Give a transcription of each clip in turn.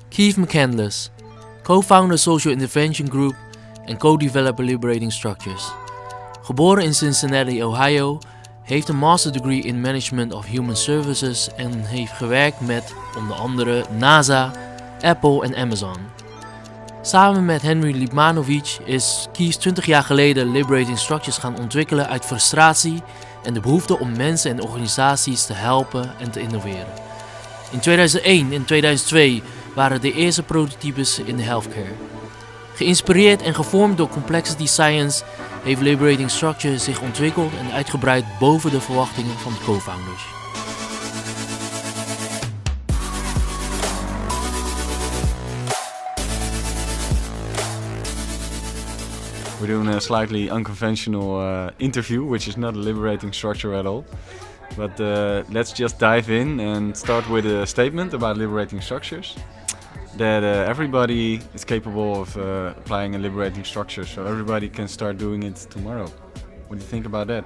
Keith McCandless, co-founder Social Intervention Group en co-developer Liberating Structures. Geboren in Cincinnati, Ohio, heeft een master degree in Management of Human Services en heeft gewerkt met onder andere NASA, Apple en Amazon. Samen met Henry Lipmanovic is Keith 20 jaar geleden Liberating Structures gaan ontwikkelen uit frustratie en de behoefte om mensen en organisaties te helpen en te innoveren. In 2001 en 2002 waren de eerste prototypes in de healthcare. Geïnspireerd en gevormd door complexity science heeft Liberating Structures zich ontwikkeld en uitgebreid boven de verwachtingen van de co-founders. We're doing a slightly unconventional interview, which is not a liberating structure at all. But let's just dive in and start with a statement about liberating structures. That everybody is capable of applying a liberating structure, so everybody can start doing it tomorrow. What do you think about that?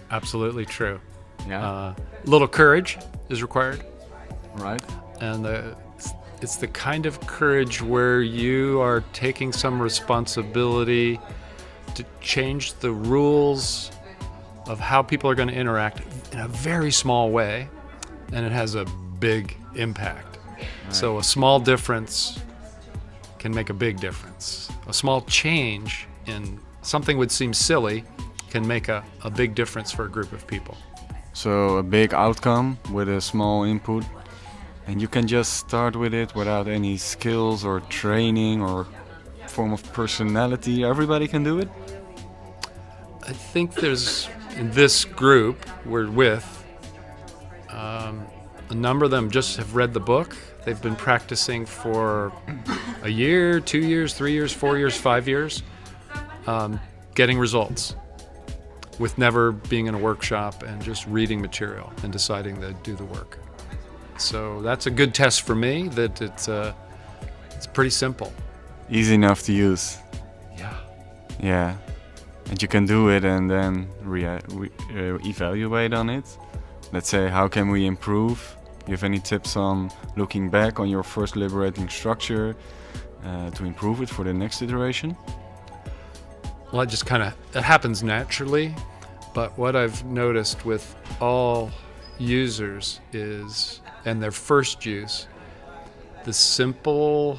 Absolutely true. Yeah. A little courage is required. Right. And it's the kind of courage where you are taking some responsibility to change the rules of how people are going to interact in a very small way, and it has a big impact. Right. So a small difference can make a big difference. A small change in something would seem silly can make a big difference for a group of people. So a big outcome with a small input, and you can just start with it without any skills or training or form of personality. Everybody can do it? I think there's, in this group we're with, a number of them just have read the book. They've been practicing for a year, 2 years, 3 years, 4 years, 5 years, getting results with never being in a workshop and just reading material and deciding to do the work. So that's a good test for me that it's pretty simple. Easy enough to use. Yeah. Yeah. And you can do it and then evaluate on it. Let's say, how can we improve? Do you have any tips on looking back on your first liberating structure to improve it for the next iteration? Well, it happens naturally, but what I've noticed with all users is, and their first use, the simple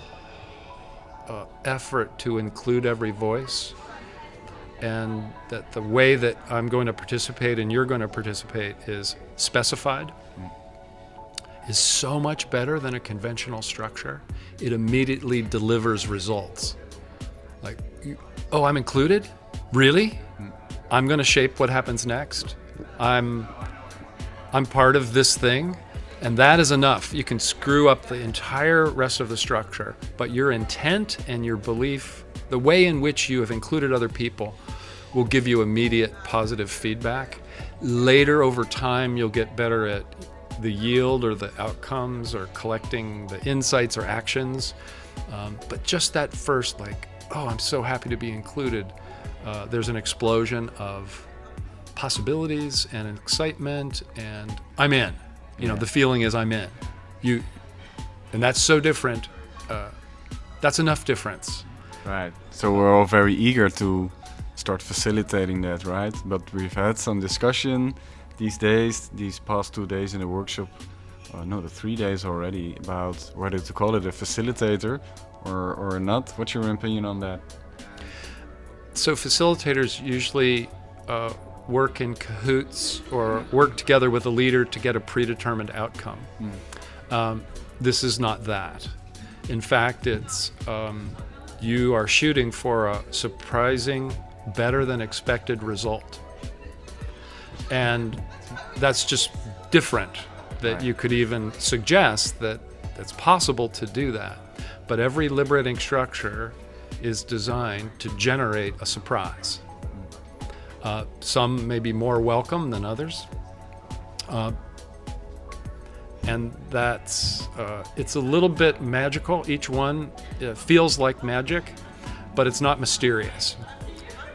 effort to include every voice, and that the way that I'm going to participate and you're going to participate is specified, is so much better than a conventional structure. It immediately delivers results. Like, oh, I'm included? Really? I'm going to shape what happens next. I'm part of this thing, and that is enough. You can screw up the entire rest of the structure, but your intent and your belief, the way in which you have included other people, will give you immediate positive feedback. Later, over time, you'll get better at the yield or the outcomes or collecting the insights or actions. But just that first, like, oh, I'm so happy to be included, there's an explosion of possibilities and excitement, and I'm in. You know, the feeling is I'm in. And that's so different. That's enough difference. Right. So we're all very eager to start facilitating that, right? But we've had some discussion these past 2 days in the workshop, the 3 days already, about whether to call it a facilitator or not. What's your opinion on that? So facilitators usually work in cahoots or work together with a leader to get a predetermined outcome. This is not that. In fact, it's you are shooting for a surprising, better than expected result. And that's just different, that Right. you could even suggest that it's possible to do that. But every liberating structure is designed to generate a surprise. Some may be more welcome than others. And that's, it's a little bit magical. Each one feels like magic, but it's not mysterious.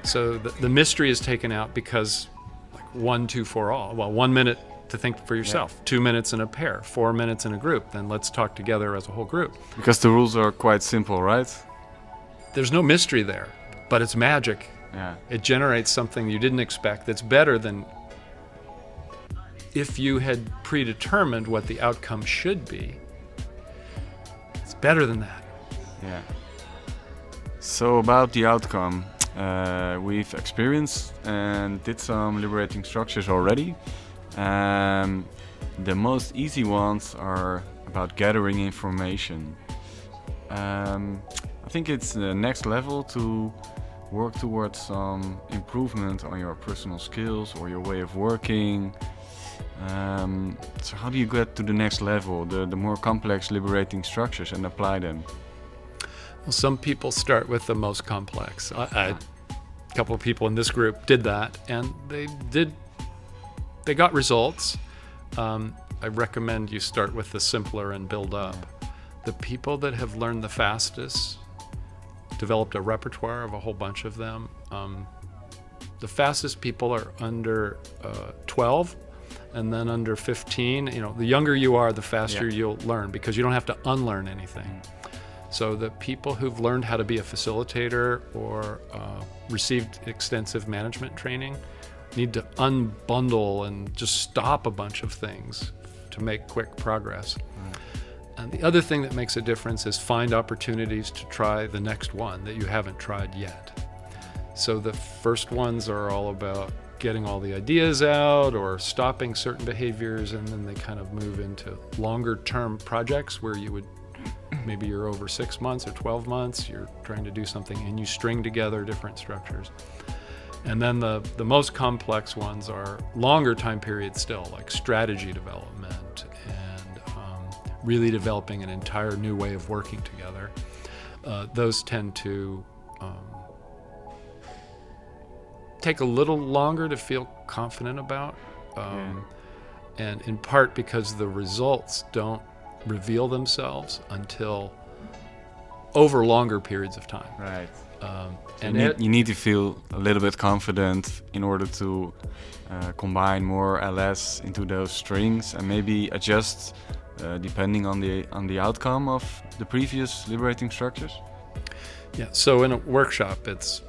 So the mystery is taken out because, like, 1, 2, for all. Well, 1 minute to think for yourself. 2 minutes in a pair, 4 minutes in a group. Then let's talk together as a whole group. Because the rules are quite simple, right? There's no mystery there, but it's magic. Yeah. It generates something you didn't expect that's better than if you had predetermined what the outcome should be. It's better than that. Yeah. So about the outcome, we've experienced and did some liberating structures already. The most easy ones are about gathering information. I think it's the next level to work towards some improvement on your personal skills or your way of working. So how do you get to the next level, the more complex liberating structures, and apply them? Well, some people start with the most complex. A couple of people in this group did that, and they got results. I recommend you start with the simpler and build up. The people that have learned the fastest developed a repertoire of a whole bunch of them. The fastest people are under 12, and then under 15. The younger you are, the faster you'll learn, because you don't have to unlearn anything. So the people who've learned how to be a facilitator or received extensive management training need to unbundle and just stop a bunch of things to make quick progress. And the other thing that makes a difference is find opportunities to try the next one that you haven't tried yet. So the first ones are all about getting all the ideas out or stopping certain behaviors, and then they kind of move into longer term projects where you would maybe you're over 6 months or 12 months, you're trying to do something and you string together different structures. And then the most complex ones are longer time periods still, like strategy development and really developing an entire new way of working together. Those tend to take a little longer to feel confident about, and in part because the results don't reveal themselves until over longer periods of time. Right. And you need to feel a little bit confident in order to combine more LS into those strings and maybe adjust depending on the outcome of the previous liberating structures. Yeah. So in a workshop, it's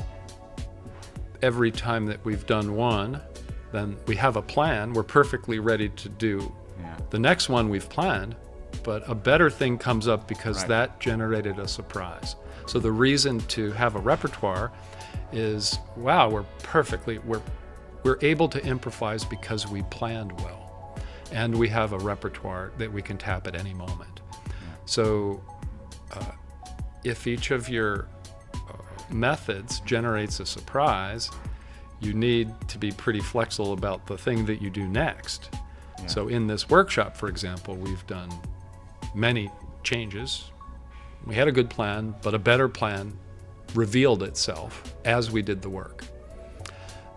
every time that we've done one, then we have a plan. We're perfectly ready to do the next one we've planned, but a better thing comes up because that generated a surprise. So the reason to have a repertoire is, wow, we're able to improvise because we planned well, and we have a repertoire that we can tap at any moment. So if each of your methods generates a surprise, you need to be pretty flexible about the thing that you do next. So in this workshop, for example, we've done many changes. We had a good plan, but a better plan revealed itself as we did the work.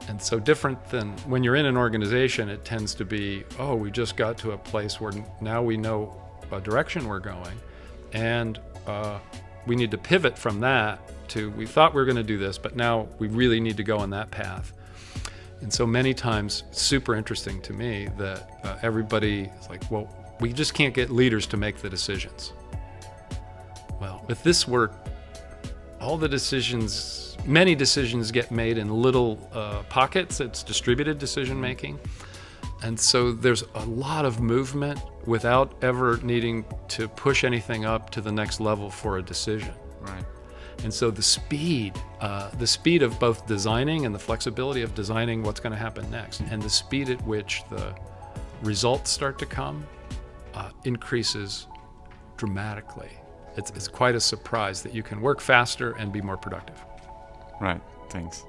And so different than when you're in an organization, it tends to be, oh, we just got to a place where now we know a direction we're going, and we need to pivot from that to, we thought we were going to do this, but now we really need to go on that path. And so many times, super interesting to me that everybody is like, well, we just can't get leaders to make the decisions. Well, with this work, all the decisions, many decisions get made in little pockets. It's distributed decision making. And so there's a lot of movement without ever needing to push anything up to the next level for a decision. Right. And so the speed of both designing and the flexibility of designing what's going to happen next, and the speed at which the results start to come increases dramatically. It's quite a surprise that you can work faster and be more productive. Right, thanks.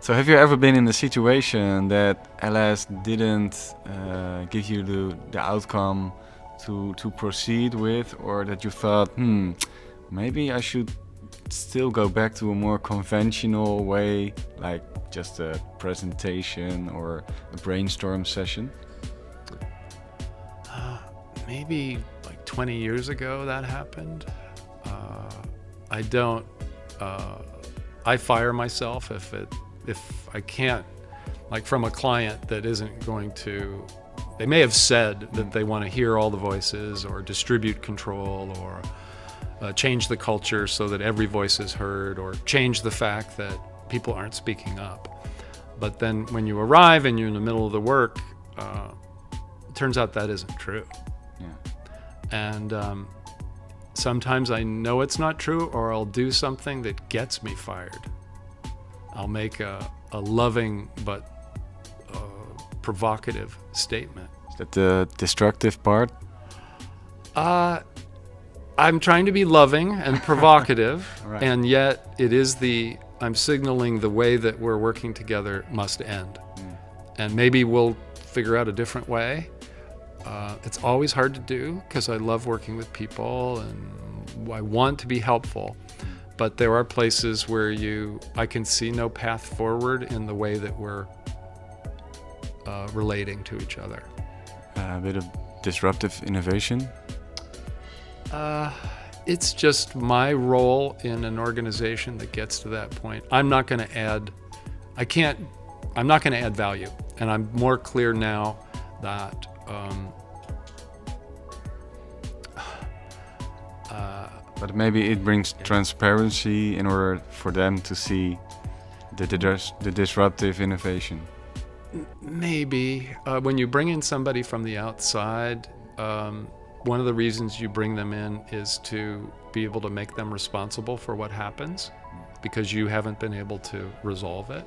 So have you ever been in a situation that LS didn't give you the outcome to proceed with, or that you thought, maybe I should still go back to a more conventional way, like just a presentation or a brainstorm session? Maybe like 20 years ago that happened. I fire myself if I can't, like from a client that isn't going to They may have said that they want to hear all the voices or distribute control or change the culture so that every voice is heard or change the fact that people aren't speaking up. But then when you arrive and you're in the middle of the work, it turns out that isn't true. Yeah. And sometimes I know it's not true, or I'll do something that gets me fired. I'll make a loving but provocative statement. Is that the destructive part? I'm trying to be loving and provocative, Right. and yet I'm signaling the way that we're working together must end. And maybe we'll figure out a different way. It's always hard to do because I love working with people and I want to be helpful. But there are places where I can see no path forward in the way that we're relating to each other. A bit of disruptive innovation? It's just my role in an organization that gets to that point. I'm not going to add value. And I'm more clear now that But maybe it brings transparency in order for them to see the disruptive innovation. Maybe. When you bring in somebody from the outside, one of the reasons you bring them in is to be able to make them responsible for what happens because you haven't been able to resolve it.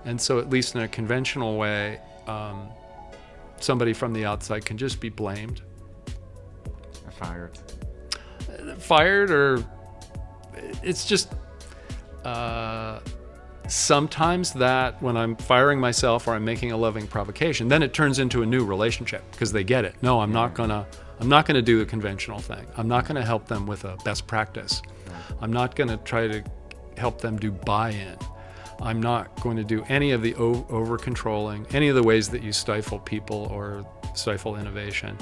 And so at least in a conventional way, somebody from the outside can just be blamed. Fired, or it's just sometimes that when I'm firing myself or I'm making a loving provocation, then it turns into a new relationship because they get it. No, I'm not gonna do the conventional thing. I'm not gonna help them with a best practice. I'm not gonna try to help them do buy-in. I'm not going to do any of the over-controlling, any of the ways that you stifle people or stifle innovation.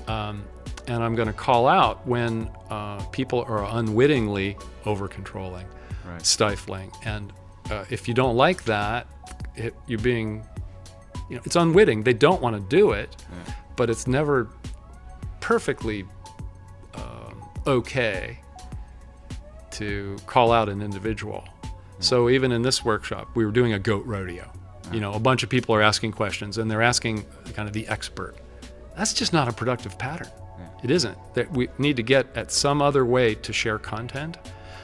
And I'm going to call out when people are unwittingly over-controlling, Right. stifling. And if you don't like that, you're being, it's unwitting. They don't want to do it, but it's never perfectly okay to call out an individual. So even in this workshop, we were doing a goat rodeo. A bunch of people are asking questions and they're asking kind of the expert. That's just not a productive pattern. It isn't. That we need to get at some other way to share content.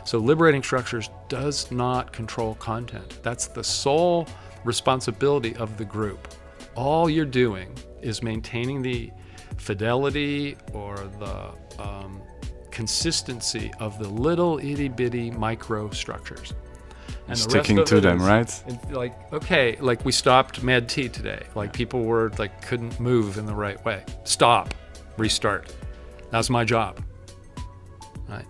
So Liberating Structures does not control content. That's the sole responsibility of the group. All you're doing is maintaining the fidelity or the consistency of the little itty bitty micro structures. And Sticking to them, right? Like we stopped Mad Tea today. Like people were couldn't move in the right way. Stop, restart. That's my job. Right?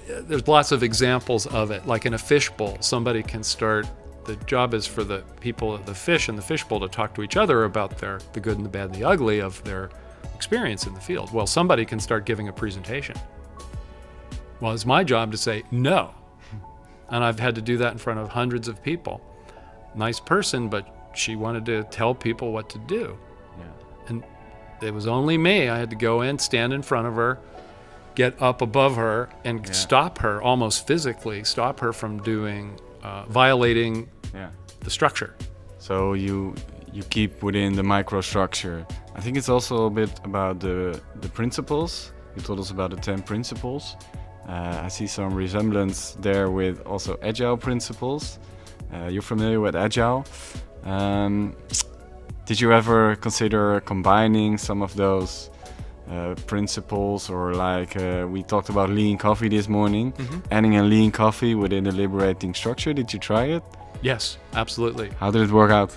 There's lots of examples of it. Like in a fishbowl, somebody can start. The job is for the people at the fish in the fishbowl to talk to each other about the good and the bad and the ugly of their experience in the field. Well, somebody can start giving a presentation. Well, it's my job to say no. And I've had to do that in front of hundreds of people. Nice person, but she wanted to tell people what to do. Yeah. And it was only me. I had to go in, stand in front of her, get up above her, and stop her, almost physically, stop her from violating the structure. So you keep within the microstructure. I think it's also a bit about the principles. You told us about the 10 principles. I see some resemblance there with also agile principles. You're familiar with agile. Did you ever consider combining some of those principles, or we talked about lean coffee this morning, adding a lean coffee within the liberating structure? Did you try it? Yes, absolutely. How did it work out?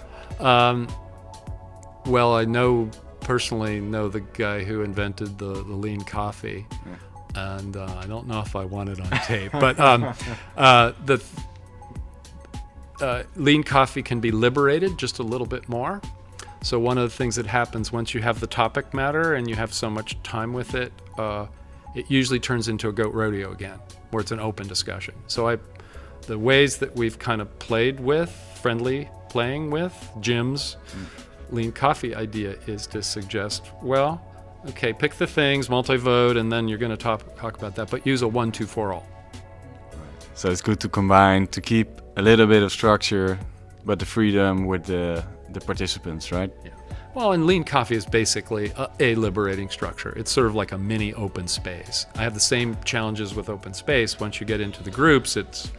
Well, I personally know the guy who invented the lean coffee. Yeah. And I don't know if I want it on tape, but the lean coffee can be liberated just a little bit more. So one of the things that happens once you have the topic matter and you have so much time with it, it usually turns into a goat rodeo again, where it's an open discussion. So the ways that we've kind of playing with, gyms, Lean Coffee idea is to suggest, well, okay, pick the things, multi-vote, and then you're going to talk about that, but use a 1-2-4 all. So it's good to combine, to keep a little bit of structure, but the freedom with the participants, right? Yeah. Well, and Lean Coffee is basically a liberating structure. It's sort of like a mini open space. I have the same challenges with open space. Once you get into the groups, it's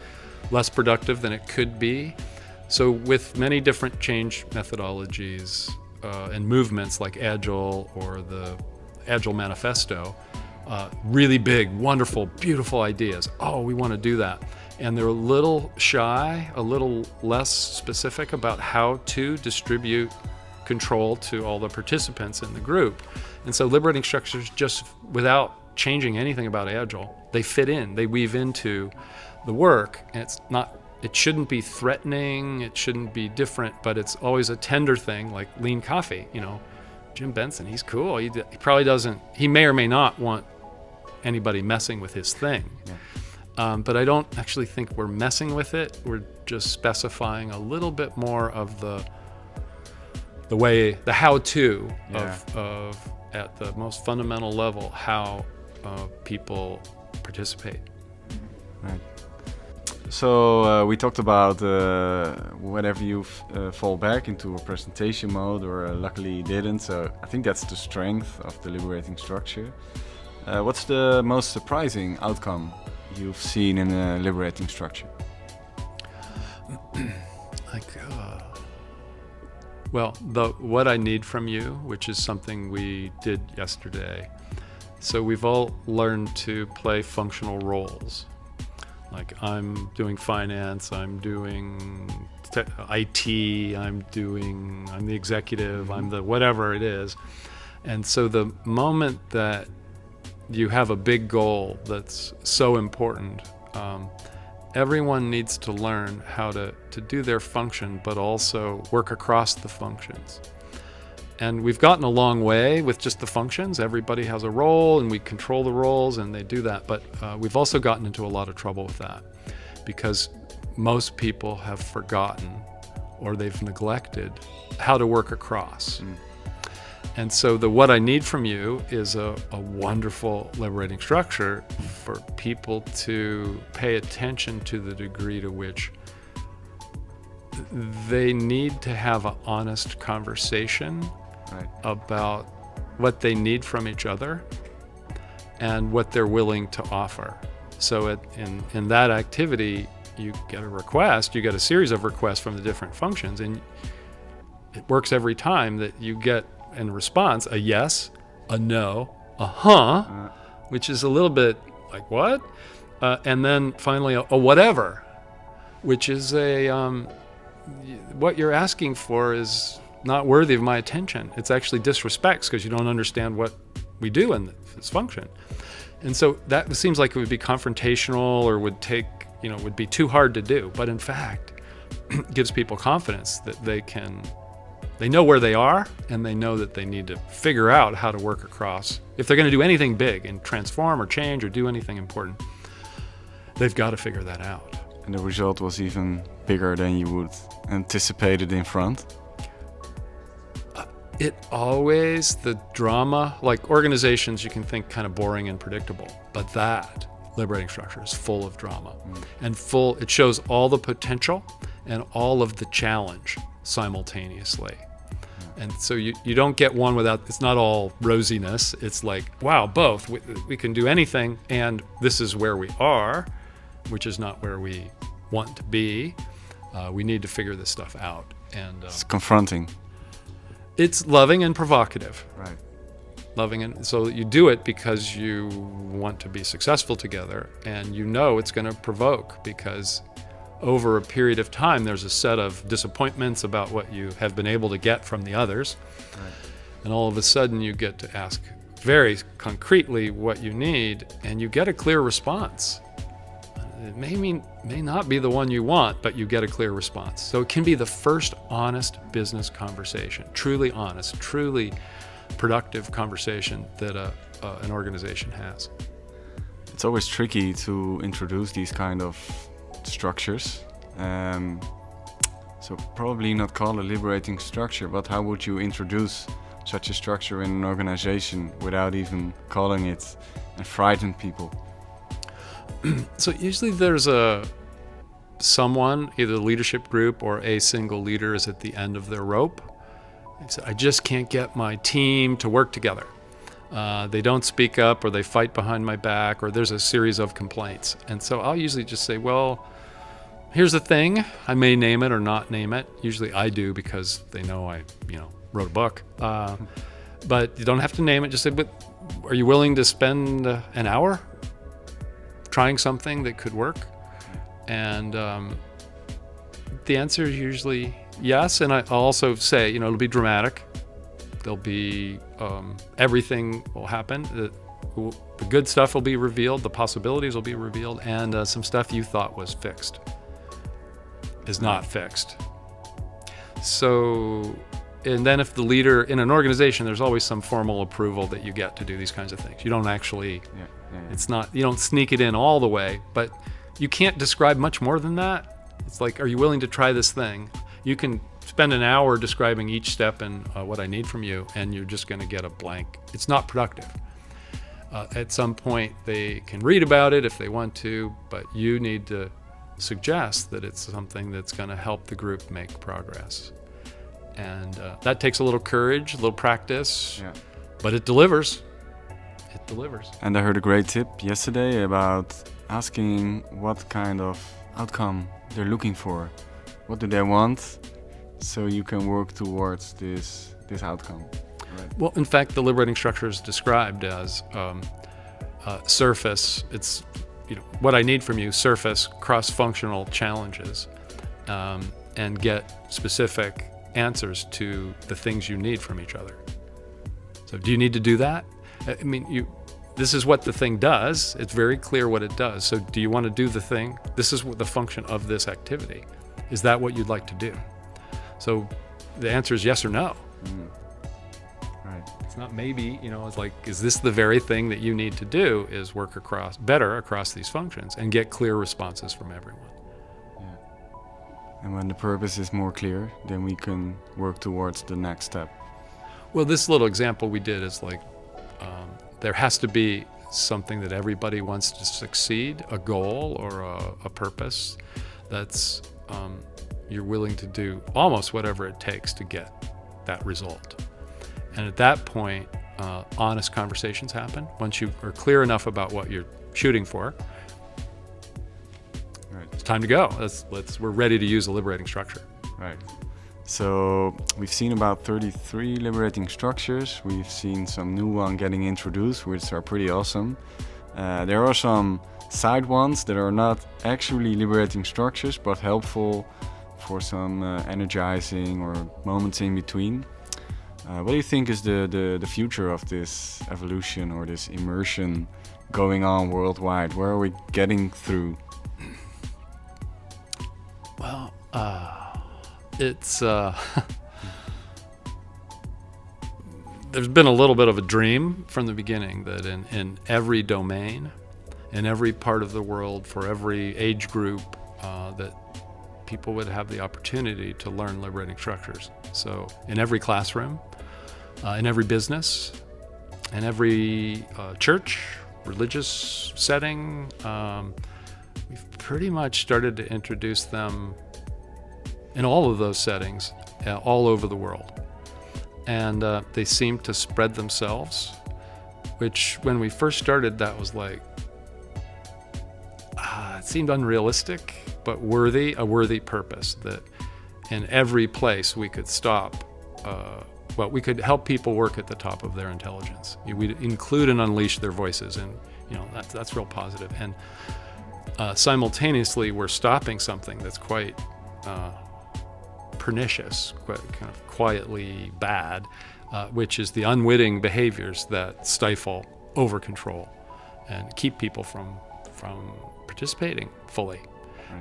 less productive than it could be. So with many different change methodologies and movements like Agile or the Agile Manifesto, really big, wonderful, beautiful ideas. Oh, we want to do that. And they're a little shy, a little less specific about how to distribute control to all the participants in the group. And so liberating structures, just without changing anything about Agile, they fit in, they weave into the work. And it shouldn't be threatening, it shouldn't be different, but it's always a tender thing, like Lean Coffee. Jim Benson, he's cool. He probably doesn't, he may or may not want anybody messing with his thing. Yeah. But I don't actually think we're messing with it. We're just specifying a little bit more of the way, the how-to of at the most fundamental level, how people participate. Right. So we talked about whenever you fall back into a presentation mode, or luckily you didn't. So I think that's the strength of the liberating structure. What's the most surprising outcome you've seen in a liberating structure? Well, what I need from you, which is something we did yesterday. So we've all learned to play functional roles. Like I'm doing finance, I'm doing IT, I'm the executive, I'm the whatever it is. And so the moment that you have a big goal that's so important, everyone needs to learn how to do their function, but also work across the functions. And we've gotten a long way with just the functions. Everybody has a role and we control the roles and they do that. But we've also gotten into a lot of trouble with that because most people have forgotten or they've neglected how to work across. And so what I need from you is a wonderful liberating structure for people to pay attention to the degree to which they need to have an honest conversation about what they need from each other and what they're willing to offer. So in that activity, you get a request, you get a series of requests from the different functions, and it works every time that you get in response a yes, a no, a which is a little bit like what? And then finally a whatever, which is what you're asking for is not worthy of my attention. It's actually disrespects because you don't understand what we do in this function. And so that seems like it would be confrontational or would be too hard to do. But in fact, it gives people confidence that they know where they are and they know that they need to figure out how to work across. If they're going to do anything big and transform or change or do anything important, they've got to figure that out. And the result was even bigger than you would anticipate it in front? The drama, like organizations you can think kind of boring and predictable, but that liberating structure is full of drama and it shows all the potential and all of the challenge simultaneously. And so you don't get one without, it's not all rosiness. It's like, wow, both. We can do anything, and this is where we are, which is not where we want to be. We need to figure this stuff out. And it's confronting. It's loving and provocative. Right. Loving, and so you do it because you want to be successful together, and you know it's going to provoke because over a period of time, there's a set of disappointments about what you have been able to get from the others. Right. And all of a sudden you get to ask very concretely what you need, and you get a clear response. It may not be the one you want, but you get a clear response. So it can be the first honest business conversation, truly honest, truly productive conversation that an organization has. It's always tricky to introduce these kind of structures. So probably not call a liberating structure, but how would you introduce such a structure in an organization without even calling it and frighten people? So usually there's someone, either the leadership group or a single leader is at the end of their rope. They say, I just can't get my team to work together. They don't speak up, or they fight behind my back, or there's a series of complaints. And so I'll usually just say, well, here's the thing. I may name it or not name it. Usually I do, because they know I, wrote a book. But you don't have to name it. Just say, but are you willing to spend an hour trying something that could work? And the answer is usually yes. And I'll also say, it'll be dramatic. There'll be everything will happen. The good stuff will be revealed. The possibilities will be revealed. And some stuff you thought was fixed is not fixed. So, and then if the leader in an organization, there's always some formal approval that you get to do these kinds of things. You don't actually, it's not, you don't sneak it in all the way, but you can't describe much more than that. It's like, are you willing to try this thing? You can spend an hour describing each step and what I need from you, and you're just going to get a blank. It's not productive. At some point, they can read about it if they want to, but you need to suggest that it's something that's going to help the group make progress. And that takes a little courage, a little practice, but it delivers. It delivers. And I heard a great tip yesterday about asking what kind of outcome they're looking for. What do they want? So you can work towards this outcome. Right. Well, in fact, the liberating structure is described as surface. It's what I need from you, surface cross-functional challenges, and get specific answers to the things you need from each other. So do you need to do that? I mean, this is what the thing does. It's very clear what it does. So do you want to do the thing? This is what the function of this activity. Is that what you'd like to do? So the answer is yes or no. Right. It's not maybe, it's like, is this the very thing that you need to do, is work better across these functions and get clear responses from everyone. And when the purpose is more clear, then we can work towards the next step. Well, this little example we did is like, there has to be something that everybody wants to succeed, a goal or a purpose that's you're willing to do almost whatever it takes to get that result. And at that point, honest conversations happen. Once you are clear enough about what you're shooting for, it's time to go. We're ready to use a liberating structure. Right. So we've seen about 33 liberating structures. We've seen some new ones getting introduced, which are pretty awesome. There are some side ones that are not actually liberating structures, but helpful for some energizing or moments in between. What do you think is the future of this evolution or this immersion going on worldwide? Where are we getting through? Well, it's there's been a little bit of a dream from the beginning that in every domain, in every part of the world, for every age group, that people would have the opportunity to learn liberating structures. So in every classroom, in every business, in every church, religious setting, we've pretty much started to introduce them in all of those settings, all over the world. And they seem to spread themselves, which when we first started, that was like, it seemed unrealistic, but a worthy purpose, that in every place we could stop, we could help people work at the top of their intelligence. We'd include and unleash their voices, and that's real positive. And simultaneously, we're stopping something that's quite pernicious, quite kind of quietly bad, which is the unwitting behaviors that stifle over control and keep people from participating fully.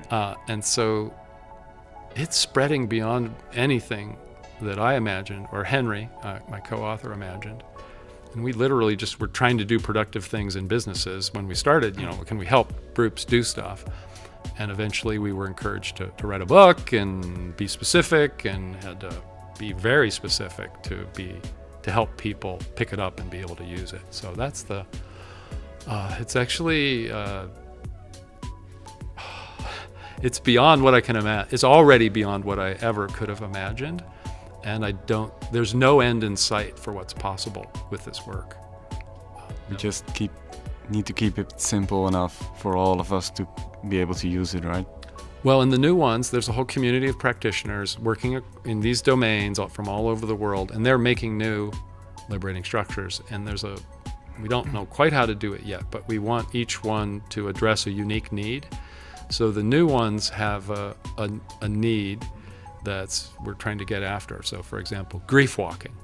Right. And so it's spreading beyond anything that I imagined, or Henry, my co-author, imagined. And we literally just were trying to do productive things in businesses when we started. Can we help groups do stuff? And eventually we were encouraged to write a book and be specific, and had to be very specific to help people pick it up and be able to use it. So that's it's actually, it's beyond what I can imagine. It's already beyond what I ever could have imagined. And there's no end in sight for what's possible with this work. We just need to keep it simple enough for all of us to be able to use it, right? Well, in the new ones, there's a whole community of practitioners working in these domains from all over the world, and they're making new liberating structures. And we don't know quite how to do it yet, but we want each one to address a unique need. So the new ones have a need we're trying to get after. So, for example, grief walking.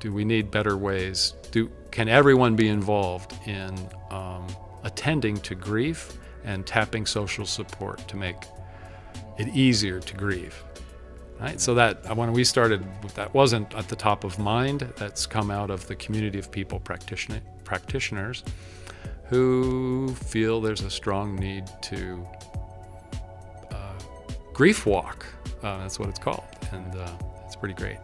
Do we need better ways? Can everyone be involved in attending to grief and tapping social support to make it easier to grieve? Right? So that when we started, that wasn't at the top of mind. That's come out of the community of people, practitioners, who feel there's a strong need to grief walk. That's what it's called, and it's pretty great.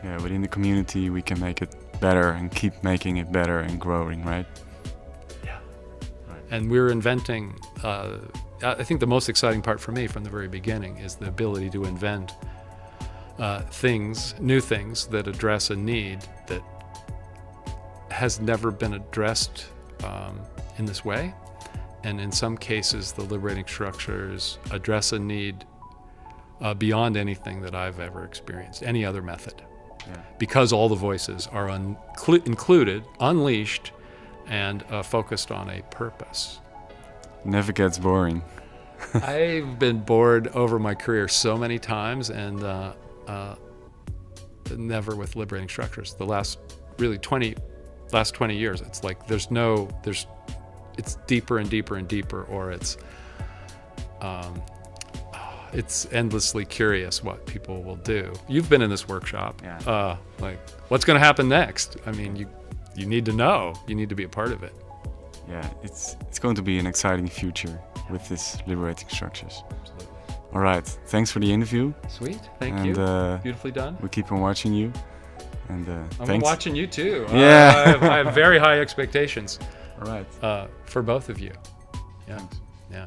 Yeah, within the community we can make it better and keep making it better and growing, right? Yeah. Right. And we're inventing, I think the most exciting part for me from the very beginning is the ability to invent new things that address a need that has never been addressed in this way. And in some cases, the liberating structures address a need beyond anything that I've ever experienced, any other method. Yeah. Because all the voices are included, unleashed, and focused on a purpose. Never gets boring. I've been bored over my career so many times, and never with liberating structures. The last 20 years, it's like it's deeper and deeper and deeper, or it's endlessly curious what people will do. You've been in this workshop. Yeah. Like, what's going to happen next? I mean, you need to know. You need to be a part of it. Yeah, it's going to be an exciting future with this liberating structures. Absolutely. All right, thanks for the interview. Sweet, thank you. Beautifully done. We keep on watching you. And I'm thanks. watching you too. Yeah. I have very high expectations. All right. For both of you. Yeah. Thanks. Yeah.